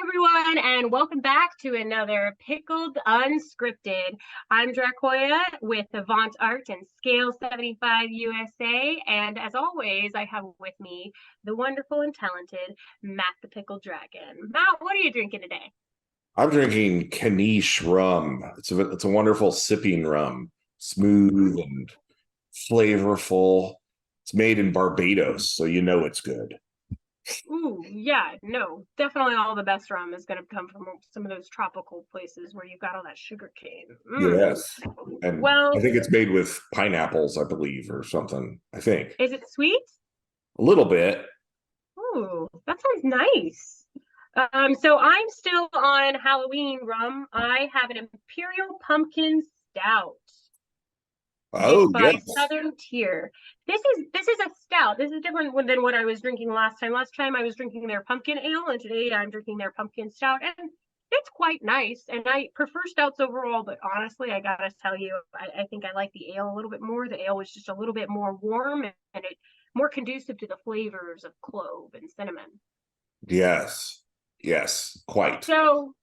everyone, and welcome back to another Pickled Unscripted. I'm Dracoya with Avant Art and Scale 75 USA, and as always, I have with me the wonderful and talented Matt the Pickled Dragon. Matt, what are you drinking today? I'm drinking Kanish rum. It's a wonderful sipping rum, smooth and flavorful. It's made in Barbados, so you know it's good. Ooh, yeah, no, definitely all the best rum is going to come from some of those tropical places where you've got all that sugar cane. Yes. And Well, I think it's made with pineapples, I believe, or something. I think. is it sweet? A little bit. Ooh, that sounds nice. So I'm still on Halloween rum. I have an Imperial Pumpkin Stout Oh, made by yes. Southern Tier. This is a stout. This is different than what I was drinking last time. Last time I was drinking their pumpkin ale, and today I'm drinking their pumpkin stout, and it's quite nice. And I prefer stouts overall, but honestly, I gotta tell you, I think I like the ale a little bit more. The ale was just a little bit more warm and it more conducive to the flavors of clove and cinnamon. Yes. Yes, quite. So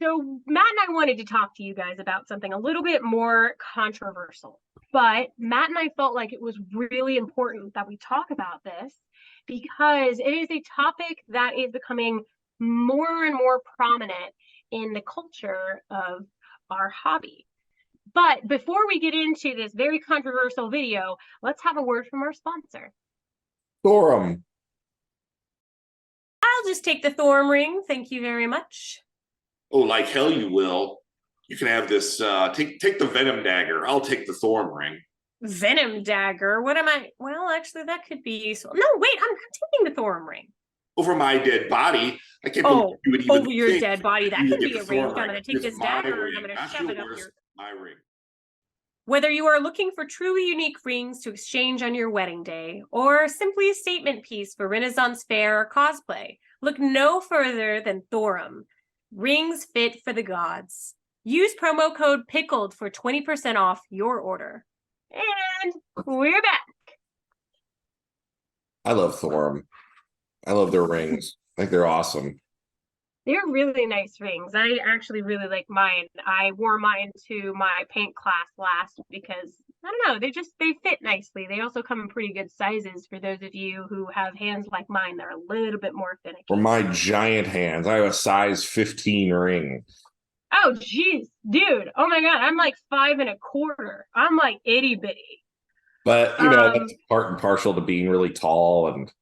Matt and I wanted to talk to you guys about something a little bit more controversial. But Matt and I felt like it was really important that we talk about this because it is a topic that is becoming more and more prominent in the culture of our hobby. But before we get into this very controversial video, let's have a word from our sponsor. Thorum. I'll just take the Thorm ring. Thank you very much. Oh, like hell you will. You can have this, take the Venom Dagger. I'll take the Thorm ring. Venom Dagger? What am I? Well, actually, that could be useful. No, wait, I'm taking the Thorm ring. Over my dead body. I can't believe you would even over your dead body. That could be a ring. I'm going to take this dagger and I'm going to shove it up your... My ring. Whether you are looking for truly unique rings to exchange on your wedding day, or simply a statement piece for Renaissance fair or cosplay, look no further than Thorum. Rings fit for the gods. Use promo code PICKLED for 20% off your order. And we're back. I love Thorum. I love their rings. I think they're awesome. They're really nice rings. I actually really like mine. I wore mine to my paint class last because, I don't know, they fit nicely. They also come in pretty good sizes for those of you who have hands like mine. They're a little bit more finicky. For my giant hands, I have a size 15 ring. Oh, geez, dude. Oh my God. I'm like 5 1/4. I'm like itty bitty. But, you know, that's part and parcel to being really tall and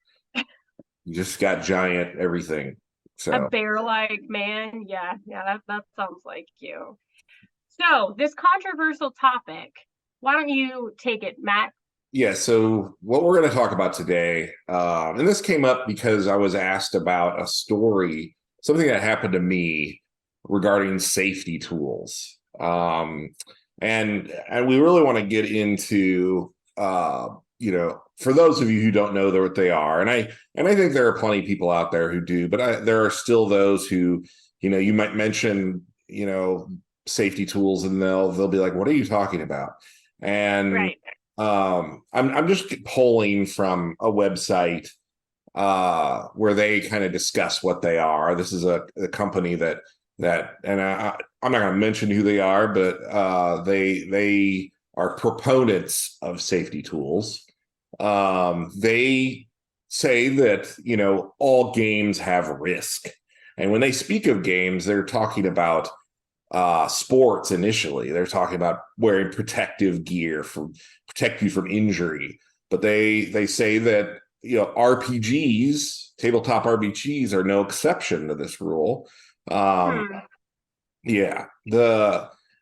you just got giant everything. So. A bear-like man. Yeah, that sounds like you. So this controversial topic, why don't you take it, Matt? Yeah, so what we're going to talk about today, and this came up because I was asked about a story, something that happened to me regarding safety tools. And we really want to get into, you know, for those of you who don't know what they are, and I think there are plenty of people out there who do, but there are still those who, you know, you might mention, you know, safety tools, and they'll be like, "What are you talking about?" And right. I'm just pulling from a website where they kind of discuss what they are. This is a company that and I'm not going to mention who they are, but they are proponents of safety tools. They say that, you know, all games have risk. And when they speak of games, they're talking about sports initially. They're talking about wearing protective gear to protect you from injury. But they say that, you know, RPGs, tabletop RPGs, are no exception to this rule. Yeah,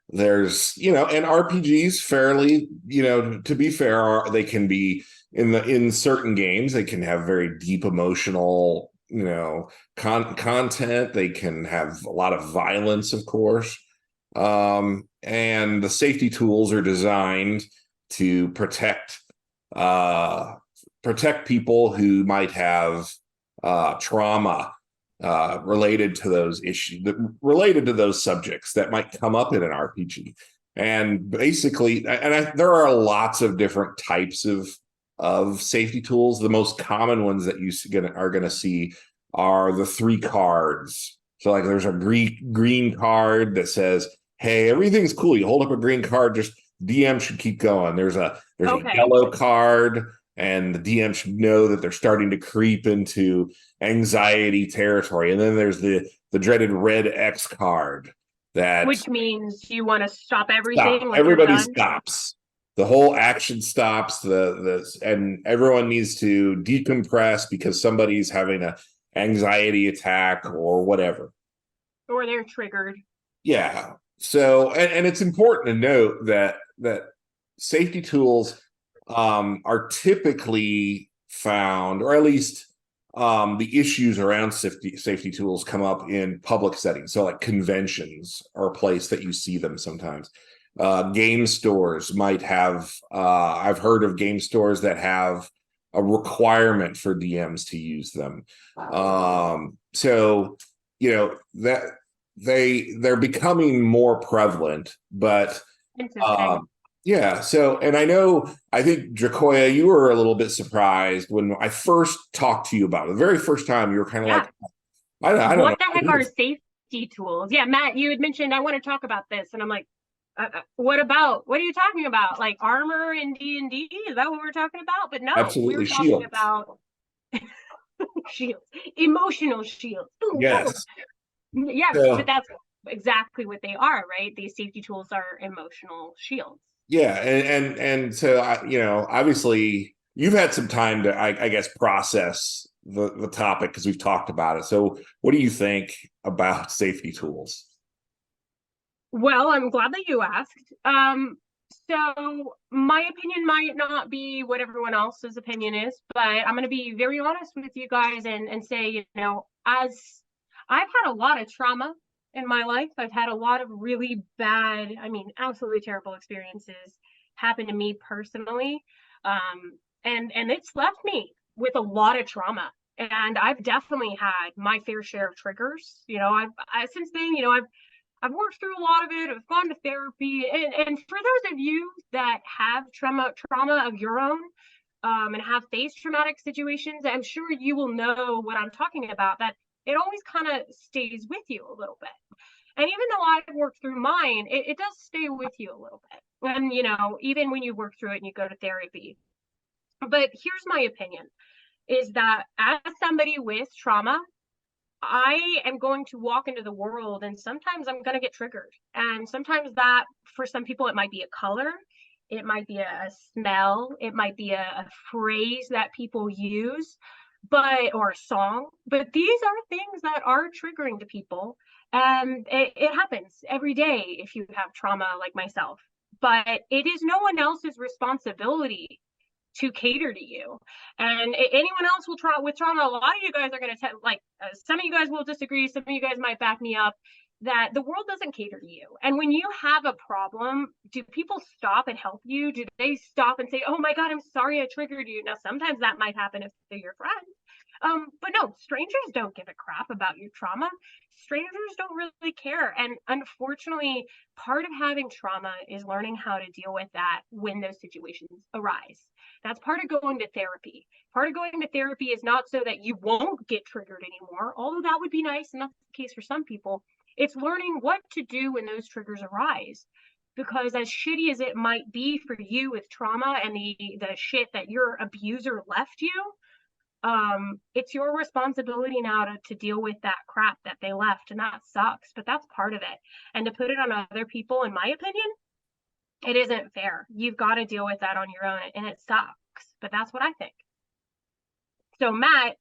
there's, you know, and RPGs fairly, you know, to be fair, they can be in certain games, they can have very deep emotional, you know, content. They can have a lot of violence, of course. And the safety tools are designed to protect people who might have trauma related to those issues, related to those subjects that might come up in an RPG. And basically, there are lots of different types of safety tools. The most common ones that you are going to see are the 3 cards. So like there's a green card that says, hey, everything's cool. You hold up a green card, just DM should keep going. There's a yellow card, and the DM should know that they're starting to creep into anxiety territory. And then there's the dreaded red X card, which means you want to stop everything. Like everybody stops. The whole action stops. And everyone needs to decompress because somebody's having a anxiety attack or whatever. Or they're triggered. Yeah. So, and it's important to note that safety tools are typically found, or at least the issues around safety tools come up in public settings. So like conventions are a place that you see them sometimes. Game stores might have, I've heard of game stores that have a requirement for DMs to use them. So, that they're becoming more prevalent, but yeah. So, and I think Dracoya, you were a little bit surprised when I first talked to you about it. The very first time you were kind of like, I don't know. What the heck are safety tools? Yeah, Matt, you had mentioned, I want to talk about this. And I'm like, what are you talking about? Like armor in D&D? Is that what we're talking about? But no, absolutely, we were talking about shields, emotional shields. Boom, yes. Boom. Yeah, but that's exactly what they are, right? These safety tools are emotional shields. Yeah, and so obviously you've had some time to, I guess, process the topic because we've talked about it. So, what do you think about safety tools? Well, I'm glad that you asked. So my opinion might not be what everyone else's opinion is, but I'm going to be very honest with you guys and say, as I've had a lot of trauma in my life, I've had a lot of really bad, absolutely terrible experiences happen to me personally. And it's left me with a lot of trauma. And I've definitely had my fair share of triggers. Since then, I've worked through a lot of it. I've gone to therapy, and for those of you that have trauma of your own, and have faced traumatic situations, I'm sure you will know what I'm talking about. That it always kind of stays with you a little bit. And even though I've worked through mine, it does stay with you a little bit. And even when you work through it and you go to therapy. But here's my opinion: is that as somebody with trauma, I am going to walk into the world and sometimes I'm going to get triggered. And sometimes that, for some people, it might be a color, it might be a smell, it might be a phrase that people use, or a song. But these are things that are triggering to people. And it happens every day if you have trauma like myself. But it is no one else's responsibility to cater to you. And anyone else will try with trauma. A lot of you guys are going to some of you guys will disagree. Some of you guys might back me up that the world doesn't cater to you. And when you have a problem, do people stop and help you? Do they stop and say, oh my God, I'm sorry I triggered you? Now, sometimes that might happen if they're your friends. But no, strangers don't give a crap about your trauma. Strangers don't really care. And unfortunately, part of having trauma is learning how to deal with that when those situations arise. That's part of going to therapy. Part of going to therapy is not so that you won't get triggered anymore, although that would be nice, and that's the case for some people. It's learning what to do when those triggers arise. Because as shitty as it might be for you with trauma and the shit that your abuser left you, it's your responsibility now to deal with that crap that they left, and that sucks, but that's part of it. And to put it on other people, in my opinion, it isn't fair. You've got to deal with that on your own, and it sucks, but that's what I think. So Matt,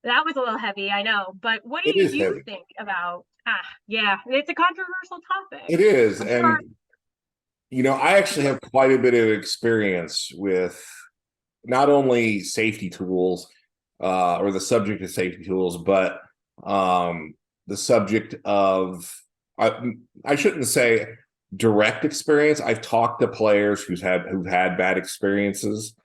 that was a little heavy, I know, but what do you think about, yeah, it's a controversial topic. It is. And I actually have quite a bit of experience with not only safety tools, or the subject of safety tools, but the subject of, I shouldn't say direct experience. I've talked to players who've had bad experiences,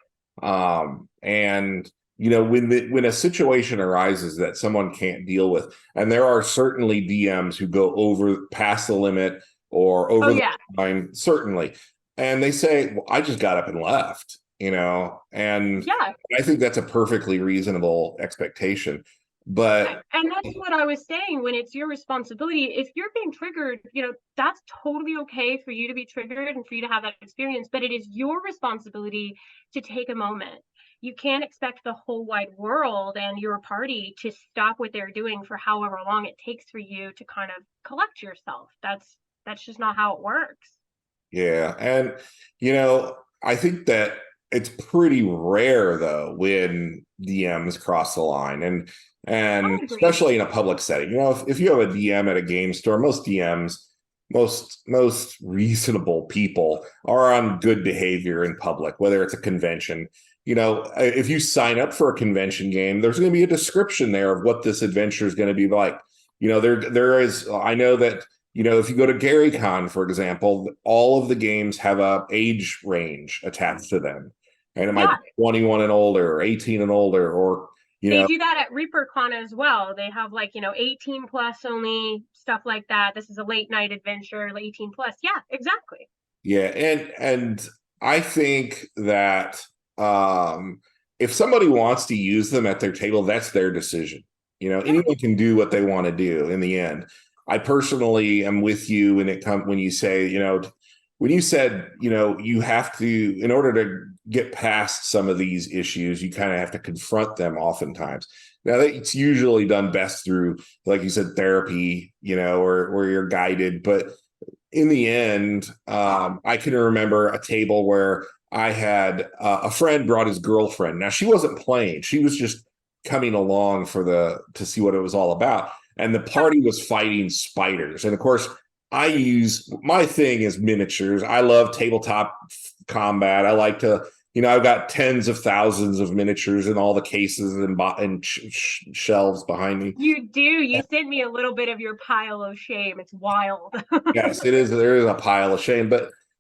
and when a situation arises that someone can't deal with, and there are certainly DMs who go past the limit or over the line, certainly, and they say, well, I just got up and left. And I think that's a perfectly reasonable expectation. But And that's what I was saying, when it's your responsibility. If you're being triggered, that's totally okay for you to be triggered and for you to have that experience, but it is your responsibility to take a moment. You can't expect the whole wide world and your party to stop what they're doing for however long it takes for you to kind of collect yourself. That's just not how it works. yeah, and I think that it's pretty rare though when DMs cross the line, I and agree. especially in a public setting. If you have a DM at a game store, most DMs, most reasonable people are on good behavior in public, whether it's a convention. If you sign up for a convention game, there's going to be a description there of what this adventure is going to be like. There is. I know that if you go to GaryCon, for example, all of the games have a age range attached to them, and it might be 21 and older, or 18 and older, or they do that at ReaperCon as well. They have 18 plus only, stuff like that. This is a late night adventure, 18 plus. Yeah, exactly. Yeah, and I think that if somebody wants to use them at their table, that's their decision. Anyone can do what they want to do in the end. I personally am with you when you say, when you said, you have to, in order to get past some of these issues, you kind of have to confront them oftentimes. Now, it's usually done best through, like you said, therapy, or you're guided. But in the end, I can remember a table where I had a friend brought his girlfriend. Now, she wasn't playing. She was just coming along to see what it was all about. And the party was fighting spiders. And of course, my thing is miniatures. I love tabletop combat. I like to, I've got tens of thousands of miniatures in all the cases and shelves behind me. You do. You sent me a little bit of your pile of shame. It's wild. Yes, it is. There is a pile of shame,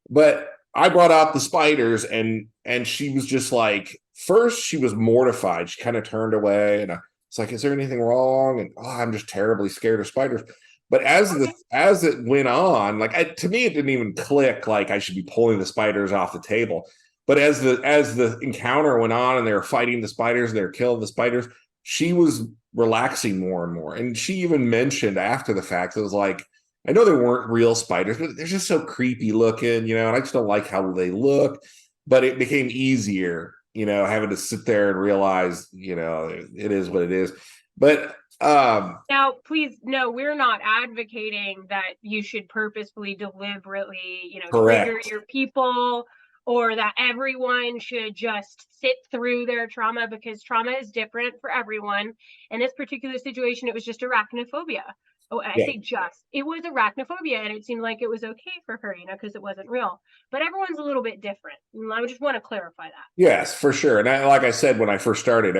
but I brought out the spiders, and she was just like, first she was mortified. She kind of turned away, and it's like, is there anything wrong? And I'm just terribly scared of spiders. But as it went on, to me, it didn't even click like I should be pulling the spiders off the table. But as the encounter went on and they were fighting the spiders, they were killing the spiders, she was relaxing more and more. And she even mentioned after the fact, it was like, I know they weren't real spiders, but they're just so creepy looking, and I just don't like how they look. But it became easier, having to sit there and realize, it is what it is. But now, please, no, we're not advocating that you should purposefully, deliberately, trigger your people, or that everyone should just sit through their trauma, because trauma is different for everyone. In this particular situation, it was just arachnophobia. Oh, I say just. It was arachnophobia, and it seemed like it was okay for her, because it wasn't real. But everyone's a little bit different. I just want to clarify that. Yes, for sure. And like I said, when I first started,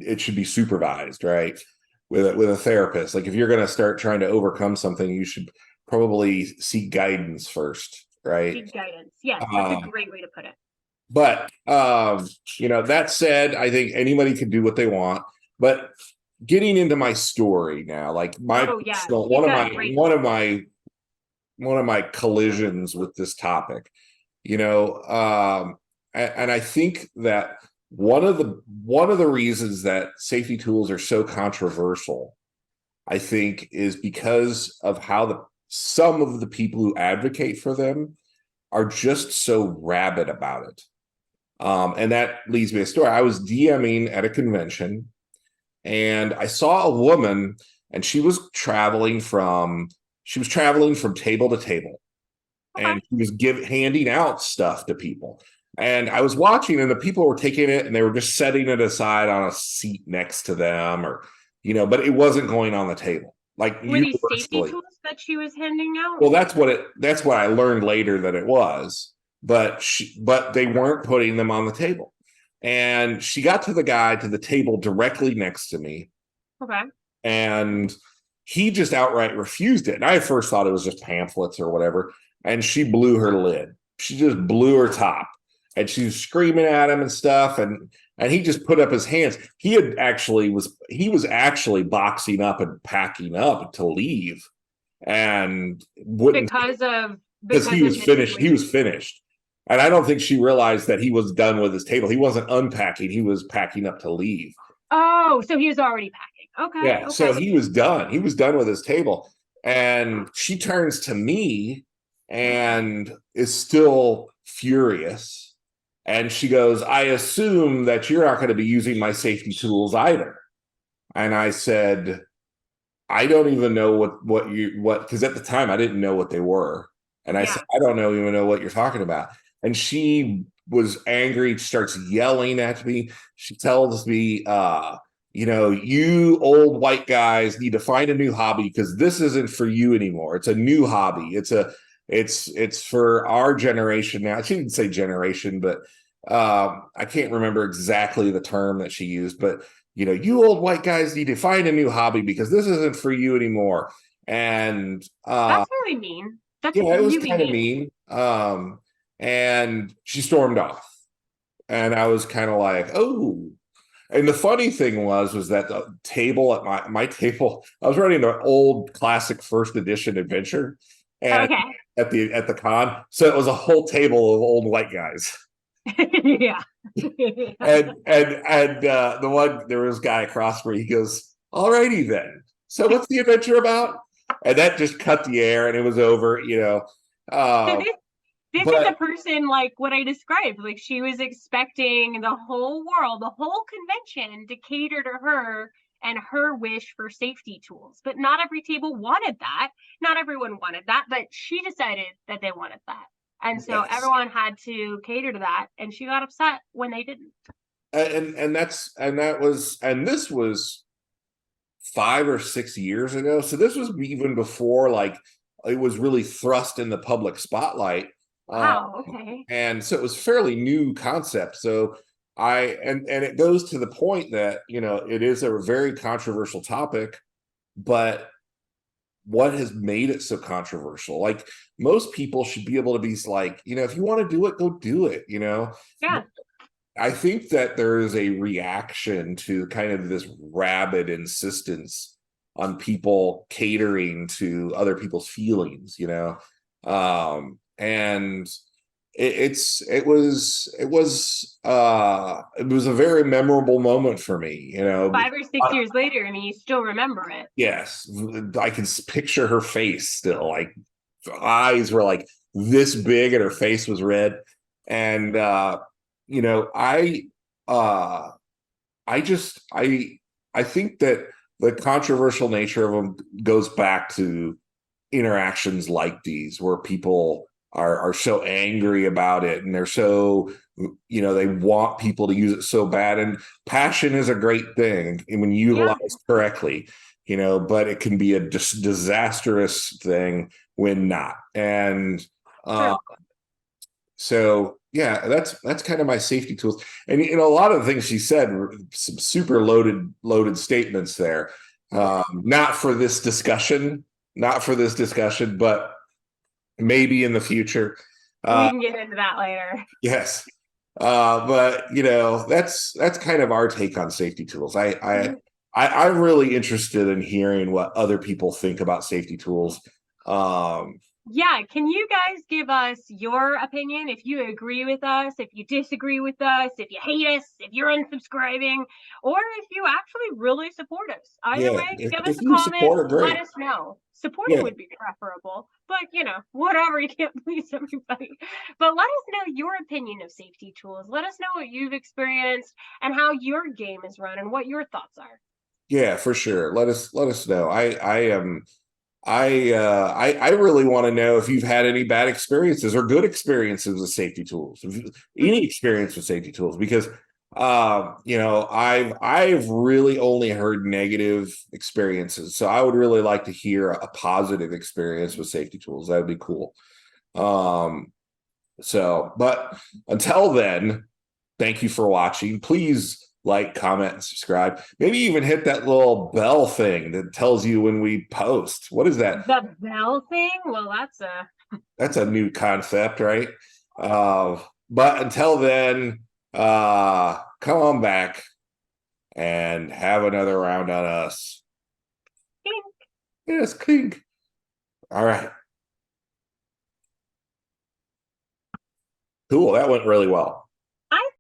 it should be supervised, right? With a therapist. Like if you're going to start trying to overcome something, you should probably seek guidance first, right? Seek guidance. Yes, that's a great way to put it. But that said, I think anybody can do what they want. But getting into my story now, like one of my collisions with this topic, and I think that one of the reasons that safety tools are so controversial, I think, is because of how some of the people who advocate for them are just so rabid about it. And that leads me to a story. I was DMing at a convention, and I saw a woman, and she was traveling from table to table, and she was handing out stuff to people. And I was watching, and the people were taking it, and they were just setting it aside on a seat next to them, or but it wasn't going on the table. Like, were these safety tools that she was handing out? Well, that's what I learned later that it was. But they weren't putting them on the table. And she got to the table directly next to me. Okay. And he just outright refused it. And I at first thought it was just pamphlets or whatever. And she blew her lid. She just blew her top. And she was screaming at him and stuff. And he just put up his hands. He was actually boxing up and packing up to leave. And wouldn't, because he was finished. He was finished. And I don't think she realized that he was done with his table. He wasn't unpacking. He was packing up to leave. Oh, so he was already packing. Okay. Yeah, so Okay. he was done. He was done with his table. And she turns to me and is still furious. And she goes, I assume that you're not going to be using my safety tools either. And I said, I don't even know what because at the time I didn't know what they were. And I said, Yeah. I don't know even know what you're talking about. And she was angry, starts yelling at me. She tells me, you old white guys need to find a new hobby because this isn't for you anymore. It's a new hobby. It's for our generation now. She didn't say generation, but I can't remember exactly the term that she used, but you old white guys need to find a new hobby because this isn't for you anymore. And That's really mean. That's yeah, it was really kind of mean. mean. And she stormed off. And I was kind of like, oh. And the funny thing was that the table at my table, I was running an old classic first edition adventure and Okay. at the con. So it was a whole table of old white guys. Yeah. And there was a guy across from me. He goes, "All righty then. So what's the adventure about?" And that just cut the air, and it was over. So Uh, this is a but person like what I described. Like she was expecting the whole world, the whole convention to cater to her and her wish for safety tools. But not every table wanted that. Not everyone wanted that, but she decided that they wanted that. And so yes, everyone had to cater to that. And she got upset when they didn't. and this was 5 or 6 years ago. So this was even before like it was really thrust in the public spotlight. Uh, Wow. Okay. and so it was fairly new concept. So and it goes to the point that it is a very controversial topic, but what has made it so controversial? Like most people should be able to be like, if you want to do it, go do it. Yeah. I think that there is a reaction to kind of this rabid insistence on people catering to other people's feelings. And it was a very memorable moment for me. 5 or 6 years later, I mean, you still remember it. Yes, I can picture her face still. Like eyes were like this big, and her face was red. And you know, I uh, I think that the controversial nature of them goes back to interactions like these, where people are so angry about it, and they're so they want people to use it so bad. And passion is a great thing when Yeah. utilized correctly, but it can be a disastrous thing when not. And uh True. so yeah, that's kind of my safety tools. And a lot of the things she said were some super loaded statements there. Not for this discussion, but maybe in the future. We Uh, can get into that later. yes. But that's kind of our take on safety tools. I'm really interested in hearing what other people think about safety tools. Um, Yeah, can you guys give us your opinion? If you agree with us, if you disagree with us, if you hate us, if you're unsubscribing, or if you actually really support us. Either yeah, way, give us if a you comment, support it, let great. us know. Supporting Yeah, would be preferable, but whatever, you can't please everybody. But let us know your opinion of safety tools. Let us know what you've experienced and how your game is run and what your thoughts are. yeah, for sure. Let us know. I really want to know if you've had any bad experiences or good experiences with safety tools. Any experience with safety tools, because I've really only heard negative experiences. So I would really like to hear a positive experience with safety tools. That would be cool. But until then, thank you for watching. Please like, comment, and subscribe. Maybe even hit that little bell thing that tells you when we post. What is that? The bell thing? Well, That's a new concept, right? But until then, come on back and have another round on us. Yes, clink. All right. Cool. That went really well. I